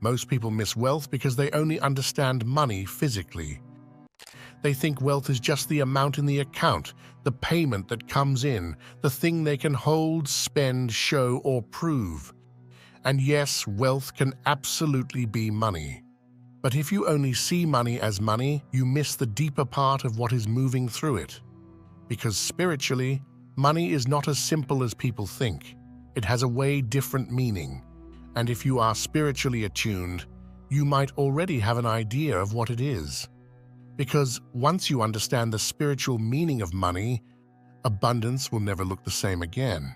Most people miss wealth because they only understand money physically. They think wealth is just the amount in the account, the payment that comes in, the thing they can hold, spend, show, or prove. And yes, wealth can absolutely be money. But if you only see money as money, you miss the deeper part of what is moving through it. Because spiritually, money is not as simple as people think. It has a way different meaning. And if you are spiritually attuned, you might already have an idea of what it is. Because once you understand the spiritual meaning of money, abundance will never look the same again.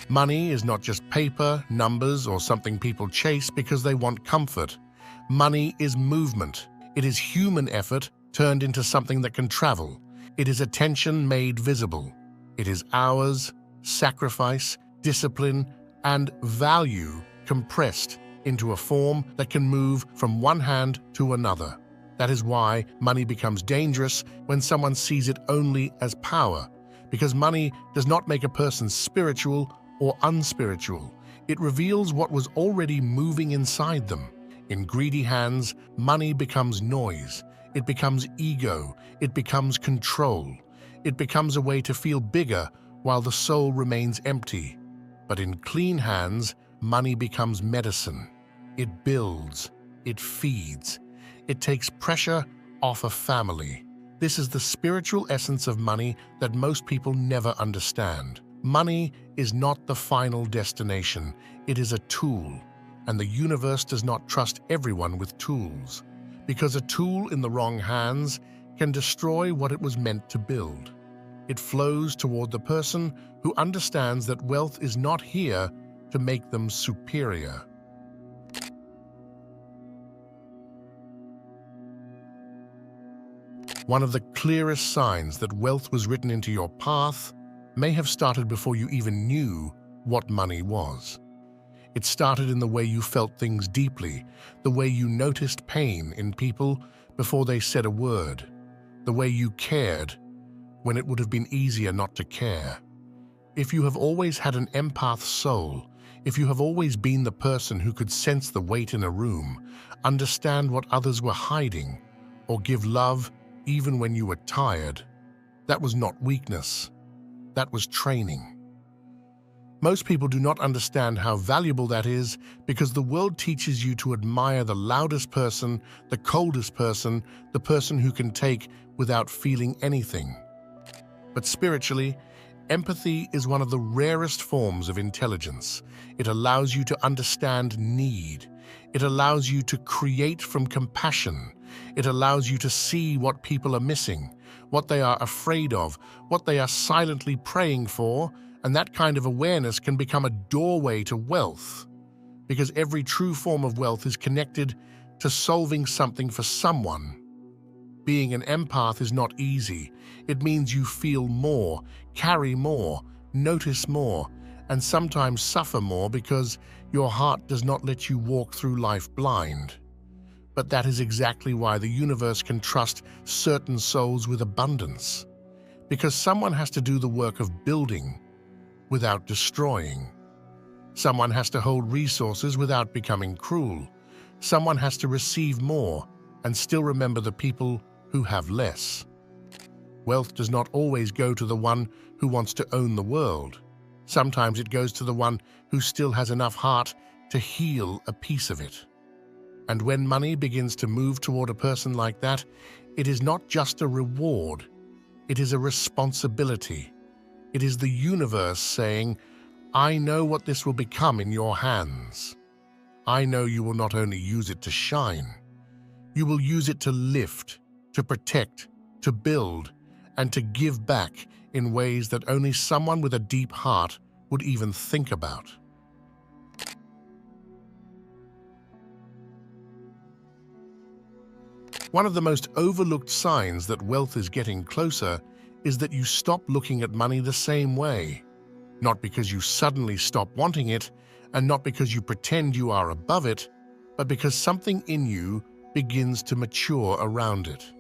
Money is not just paper, numbers, or something people chase because they want comfort. Money is movement. It is human effort turned into something that can travel. It is attention made visible. It is hours, sacrifice, discipline, and value compressed into a form that can move from one hand to another. That is why money becomes dangerous when someone sees it only as power, because money does not make a person spiritual or unspiritual. It reveals what was already moving inside them. In greedy hands, money becomes noise. It becomes ego. It becomes control. It becomes a way to feel bigger while the soul remains empty. But in clean hands, money becomes medicine. It builds. It feeds. It takes pressure off a family. This is the spiritual essence of money that most people never understand. Money is not the final destination. It is a tool. And the universe does not trust everyone with tools, because a tool in the wrong hands can destroy what it was meant to build. It flows toward the person who understands that wealth is not here to make them superior. One of the clearest signs that wealth was written into your path may have started before you even knew what money was. It started in the way you felt things deeply, the way you noticed pain in people before they said a word, the way you cared when it would have been easier not to care. If you have always had an empath soul, if you have always been the person who could sense the weight in a room, understand what others were hiding, or give love even when you were tired, that was not weakness. That was training. Most people do not understand how valuable that is because the world teaches you to admire the loudest person, the coldest person, the person who can take without feeling anything. But spiritually, empathy is one of the rarest forms of intelligence. It allows you to understand need. It allows you to create from compassion. It allows you to see what people are missing, what they are afraid of, what they are silently praying for, and that kind of awareness can become a doorway to wealth, because every true form of wealth is connected to solving something for someone. Being an empath is not easy. It means you feel more, carry more, notice more, and sometimes suffer more because your heart does not let you walk through life blind. But that is exactly why the universe can trust certain souls with abundance, because someone has to do the work of building without destroying. Someone has to hold resources without becoming cruel. Someone has to receive more and still remember the people who have less. Wealth does not always go to the one who wants to own the world. Sometimes it goes to the one who still has enough heart to heal a piece of it. And when money begins to move toward a person like that, it is not just a reward, it is a responsibility. It is the universe saying, I know what this will become in your hands. I know you will not only use it to shine, you will use it to lift, to protect, to build, and to give back in ways that only someone with a deep heart would even think about. One of the most overlooked signs that wealth is getting closer is that you stop looking at money the same way. Not because you suddenly stop wanting it, and not because you pretend you are above it, but because something in you begins to mature around it.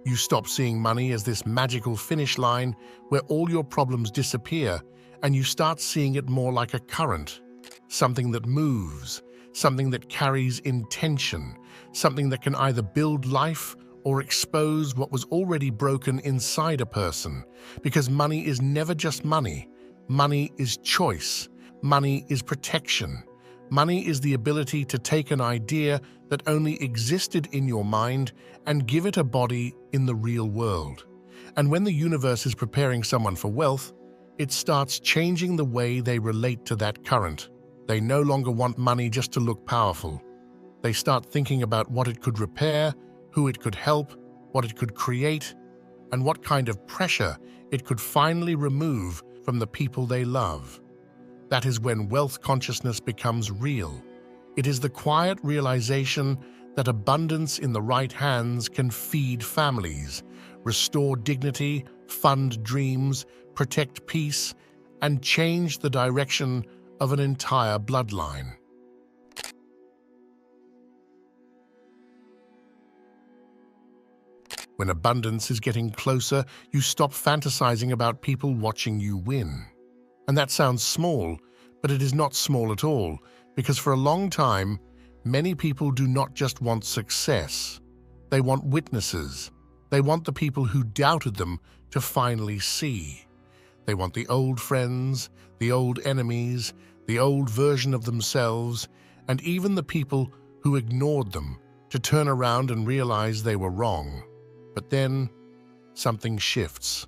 You stop seeing money as this magical finish line where all your problems disappear, and you start seeing it more like a current, something that moves, something that carries intention, something that can either build life or expose what was already broken inside a person. Because money is never just money. Money is choice. Money is protection. Money is the ability to take an idea that only existed in your mind and give it a body in the real world. And when the universe is preparing someone for wealth, it starts changing the way they relate to that current. They no longer want money just to look powerful. They start thinking about what it could repair, who it could help, what it could create, and what kind of pressure it could finally remove from the people they love. That is when wealth consciousness becomes real. It is the quiet realization that abundance in the right hands can feed families, restore dignity, fund dreams, protect peace, and change the direction of an entire bloodline. When abundance is getting closer, you stop fantasizing about people watching you win. And that sounds small, but it is not small at all, because for a long time, many people do not just want success. They want witnesses. They want the people who doubted them to finally see. They want the old friends, the old enemies, the old version of themselves, and even the people who ignored them to turn around and realize they were wrong. But then, something shifts.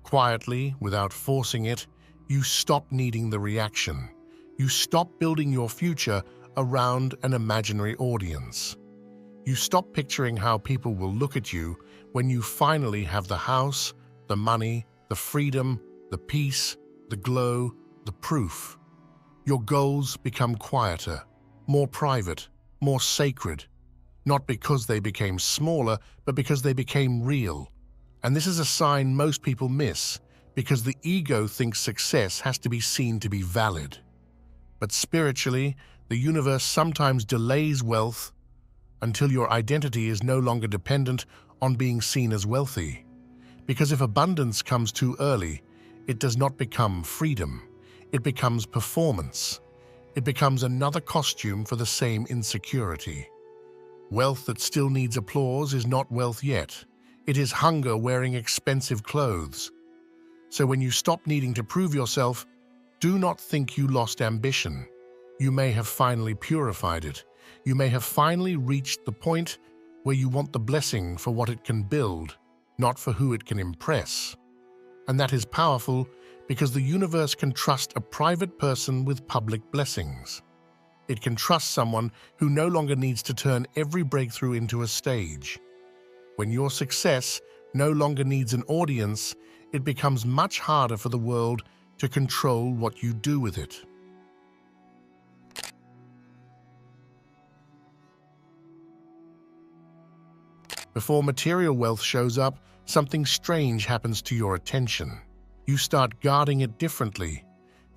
Quietly, without forcing it, you stop needing the reaction. You stop building your future around an imaginary audience. You stop picturing how people will look at you when you finally have the house, the money, the freedom, the peace, the glow, the proof. Your goals become quieter, more private, more sacred. Not because they became smaller, but because they became real. And this is a sign most people miss, because the ego thinks success has to be seen to be valid. But spiritually, the universe sometimes delays wealth until your identity is no longer dependent on being seen as wealthy. Because if abundance comes too early, it does not become freedom. It becomes performance. It becomes another costume for the same insecurity. Wealth that still needs applause is not wealth yet. It is hunger wearing expensive clothes. So when you stop needing to prove yourself, do not think you lost ambition. You may have finally purified it. You may have finally reached the point where you want the blessing for what it can build, not for who it can impress. And that is powerful because the universe can trust a private person with public blessings. It can trust someone who no longer needs to turn every breakthrough into a stage. When your success no longer needs an audience, it becomes much harder for the world to control what you do with it. Before material wealth shows up, something strange happens to your attention. You start guarding it differently.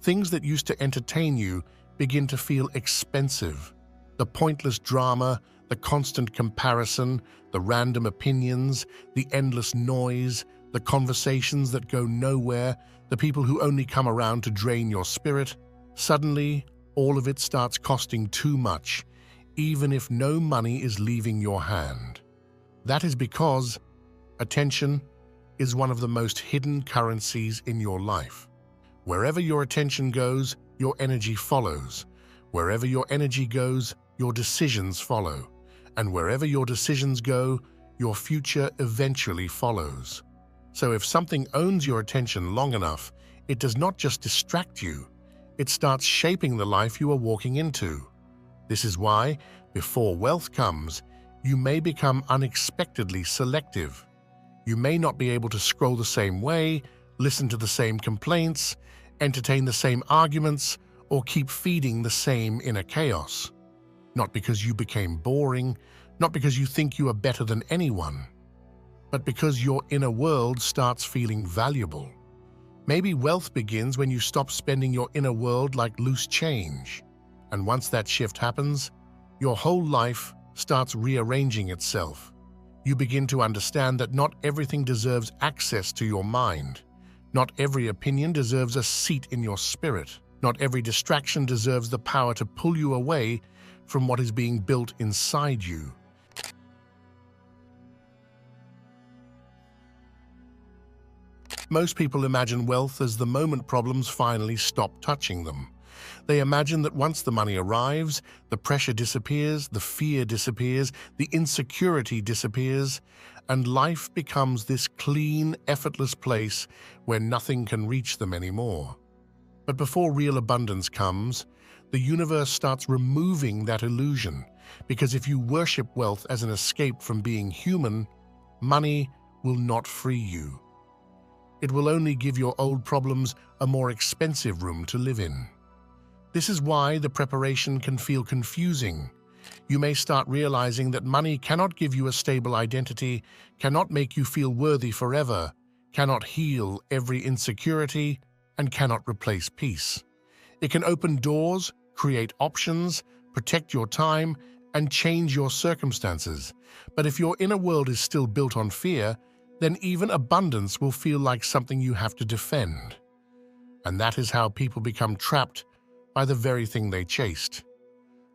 Things that used to entertain you begin to feel expensive. The pointless drama, the constant comparison, the random opinions, the endless noise, the conversations that go nowhere, the people who only come around to drain your spirit. Suddenly, all of it starts costing too much, even if no money is leaving your hand. That is because attention is one of the most hidden currencies in your life. Wherever your attention goes, your energy follows. Wherever your energy goes, your decisions follow. And wherever your decisions go, your future eventually follows. So if something owns your attention long enough, it does not just distract you, it starts shaping the life you are walking into. This is why, before wealth comes, you may become unexpectedly selective. You may not be able to scroll the same way, listen to the same complaints, entertain the same arguments, or keep feeding the same inner chaos. Not because you became boring, not because you think you are better than anyone, but because your inner world starts feeling valuable. Maybe wealth begins when you stop spending your inner world like loose change. And once that shift happens, your whole life starts rearranging itself. You begin to understand that not everything deserves access to your mind. Not every opinion deserves a seat in your spirit. Not every distraction deserves the power to pull you away from what is being built inside you. Most people imagine wealth as the moment problems finally stop touching them. They imagine that once the money arrives, the pressure disappears, the fear disappears, the insecurity disappears, and life becomes this clean, effortless place where nothing can reach them anymore. But before real abundance comes, the universe starts removing that illusion, because if you worship wealth as an escape from being human, money will not free you. It will only give your old problems a more expensive room to live in. This is why the preparation can feel confusing. You may start realizing that money cannot give you a stable identity, cannot make you feel worthy forever, cannot heal every insecurity, and cannot replace peace. It can open doors, create options, protect your time, and change your circumstances. But if your inner world is still built on fear, then even abundance will feel like something you have to defend. And that is how people become trapped by the very thing they chased.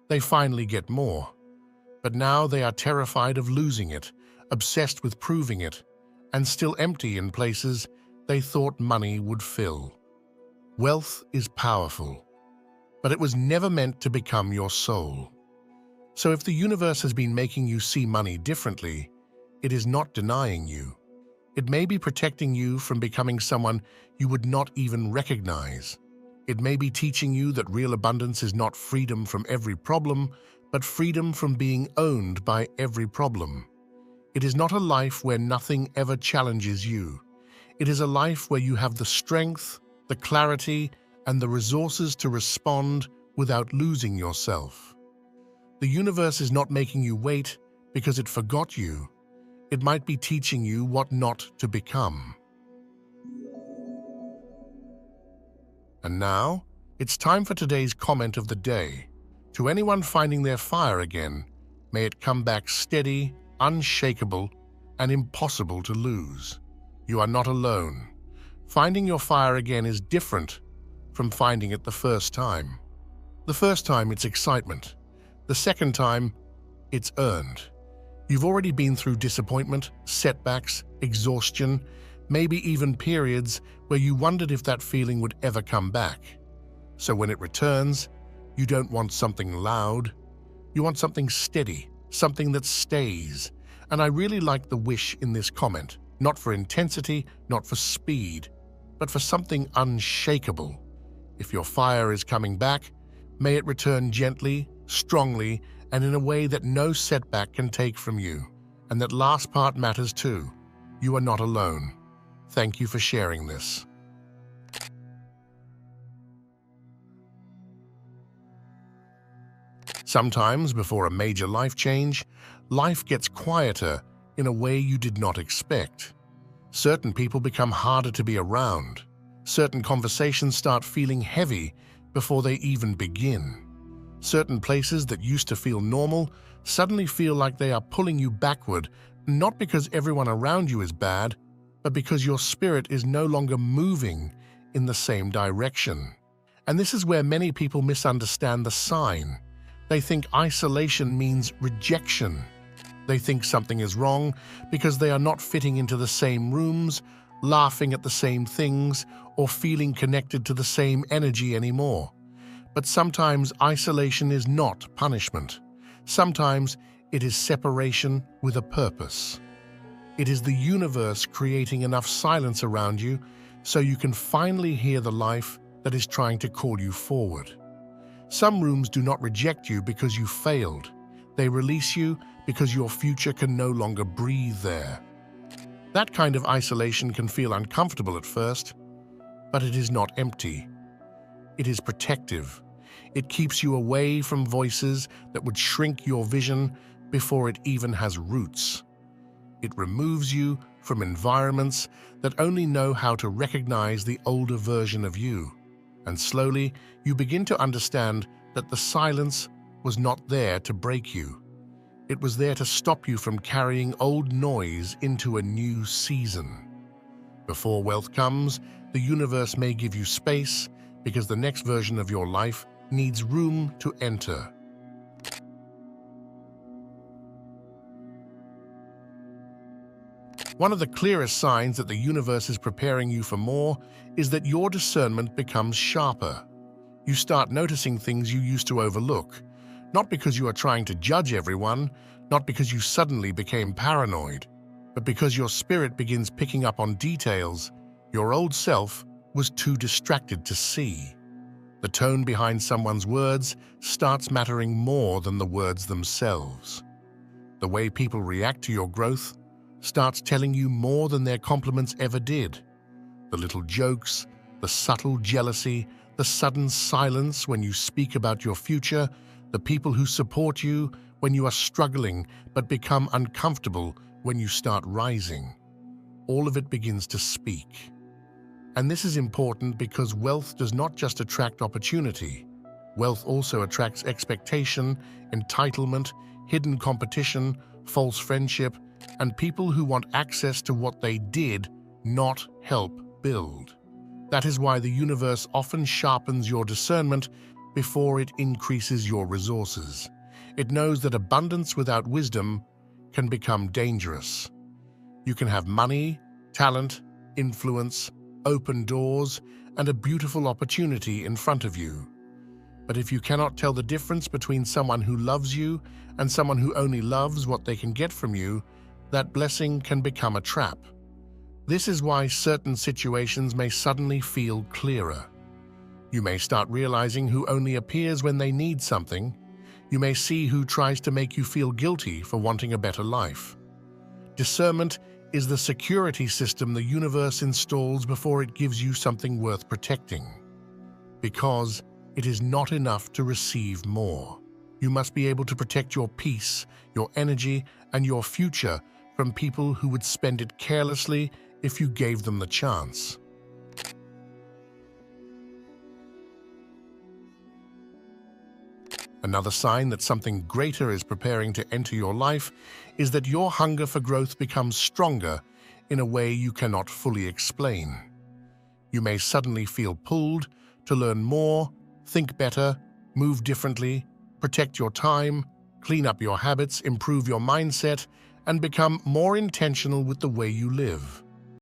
They finally get more, but now they are terrified of losing it, obsessed with proving it, and still empty in places they thought money would fill. Wealth is powerful, but it was never meant to become your soul. So if the universe has been making you see money differently, it is not denying you. It may be protecting you from becoming someone you would not even recognize. It may be teaching you that real abundance is not freedom from every problem, but freedom from being owned by every problem. It is not a life where nothing ever challenges you. It is a life where you have the strength, the clarity, and the resources to respond without losing yourself. The universe is not making you wait because it forgot you. It might be teaching you what not to become. And now, it's time for today's comment of the day. To anyone finding their fire again, may it come back steady, unshakable, and impossible to lose. You are not alone. Finding your fire again is different from finding it the first time. The first time, it's excitement. The second time, it's earned. You've already been through disappointment, setbacks, exhaustion, maybe even periods where you wondered if that feeling would ever come back. So when it returns, you don't want something loud. You want something steady, something that stays. And I really like the wish in this comment, not for intensity, not for speed, but for something unshakable. If your fire is coming back, may it return gently, strongly, and in a way that no setback can take from you. And that last part matters too. You are not alone. Thank you for sharing this. Sometimes, before a major life change, life gets quieter in a way you did not expect. Certain people become harder to be around. Certain conversations start feeling heavy before they even begin. Certain places that used to feel normal suddenly feel like they are pulling you backward, not because everyone around you is bad, but because your spirit is no longer moving in the same direction. And this is where many people misunderstand the sign. They think isolation means rejection. They think something is wrong because they are not fitting into the same rooms, laughing at the same things, or feeling connected to the same energy anymore. But sometimes isolation is not punishment. Sometimes it is separation with a purpose. It is the universe creating enough silence around you so you can finally hear the life that is trying to call you forward. Some rooms do not reject you because you failed. They release you because your future can no longer breathe there. That kind of isolation can feel uncomfortable at first, but it is not empty. It is protective. It keeps you away from voices that would shrink your vision before it even has roots. It removes you from environments that only know how to recognize the older version of you. And slowly, you begin to understand that the silence was not there to break you. It was there to stop you from carrying old noise into a new season. Before wealth comes, the universe may give you space because the next version of your life needs room to enter. One of the clearest signs that the universe is preparing you for more is that your discernment becomes sharper. You start noticing things you used to overlook, not because you are trying to judge everyone, not because you suddenly became paranoid, but because your spirit begins picking up on details your old self was too distracted to see. The tone behind someone's words starts mattering more than the words themselves. The way people react to your growth starts telling you more than their compliments ever did. The little jokes, the subtle jealousy, the sudden silence when you speak about your future, the people who support you when you are struggling but become uncomfortable when you start rising. All of it begins to speak. And this is important because wealth does not just attract opportunity. Wealth also attracts expectation, entitlement, hidden competition, false friendship, and people who want access to what they did not help build. That is why the universe often sharpens your discernment before it increases your resources. It knows that abundance without wisdom can become dangerous. You can have money, talent, influence, open doors, and a beautiful opportunity in front of you. But if you cannot tell the difference between someone who loves you and someone who only loves what they can get from you, that blessing can become a trap. This is why certain situations may suddenly feel clearer. You may start realizing who only appears when they need something. You may see who tries to make you feel guilty for wanting a better life. Discernment is the security system the universe installs before it gives you something worth protecting. Because it is not enough to receive more. You must be able to protect your peace, your energy, and your future from people who would spend it carelessly if you gave them the chance. Another sign that something greater is preparing to enter your life is that your hunger for growth becomes stronger in a way you cannot fully explain. You may suddenly feel pulled to learn more, think better, move differently, protect your time, clean up your habits, improve your mindset, and become more intentional with the way you live.